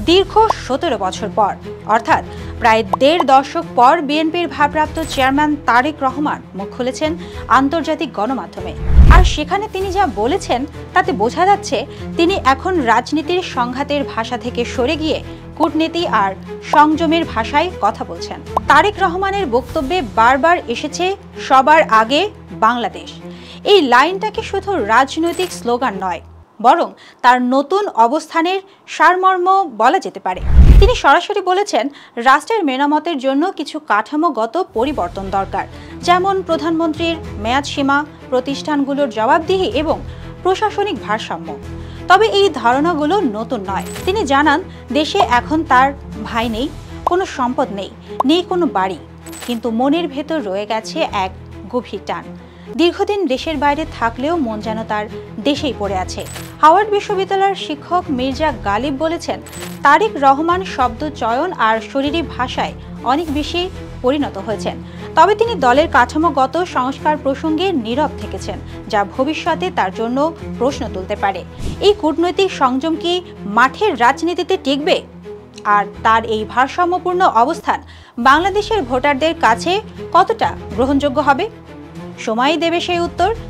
দীর্ঘ 17 বছর পর অর্থাৎ প্রায় দেড় দশক পর বিএনপির ভারপ্রাপ্ত চেয়ারম্যান তারেক রহমান মুখ খুলেছেন আন্তর্জাতিক গণমাধ্যমে। আর সেখানে তিনি যা বলেছেন তাতে বোঝা যাচ্ছে তিনি এখন রাজনীতির সংঘাতের ভাষা থেকে সরে গিয়ে কূটনীতি আর সংযমের ভাষায় কথা বলছেন। তারেক রহমানের বক্তব্যে বারবার এসেছে সবার আগে বাংলাদেশ। এই লাইনটাকে শুধু রাজনৈতিক স্লোগান নয়, বরং তার নতুন অবস্থানের সারমর্ম বলা যেতে পারে। তিনি সরাসরি বলেছেন রাষ্ট্রের মেরামতের জন্য কিছু কাঠামোগত পরিবর্তন দরকার, যেমন প্রধানমন্ত্রীর মেয়াদসীমা, প্রতিষ্ঠানগুলোর জবাবদিহি এবং প্রশাসনিক ভারসাম্য। তবে এই ধারণাগুলো নতুন নয়। তিনি জানান দেশে এখন তার ভাই নেই, কোনো সম্পদ নেই কোনো বাড়ি, কিন্তু মনের ভেতর রয়ে গেছে এক গভীর টান। দীর্ঘদিন দেশের বাইরে থাকলেও মন যেন তার দেশেই পড়ে আছে। হাওয়ার্ড বিশ্ববিদ্যালয়ের শিক্ষক মির্জা গালিব বলেছেন, তারেক রহমান শব্দ চয়ন আর শরীরী ভাষায় অনেক বেশি পরিণত হয়েছেন। তবে তিনি দলের কাঠামোগত সংস্কার প্রসঙ্গে নীরব থেকেছেন, যা ভবিষ্যতে তার জন্য প্রশ্ন তুলতে পারে। এই কূটনৈতিক সংযম কি মাঠের রাজনীতিতে টিকবে? আর তার এই ভারসাম্যপূর্ণ অবস্থান বাংলাদেশের ভোটারদের কাছে কতটা গ্রহণযোগ্য হবে? সময়ই দেবে সেই উত্তর।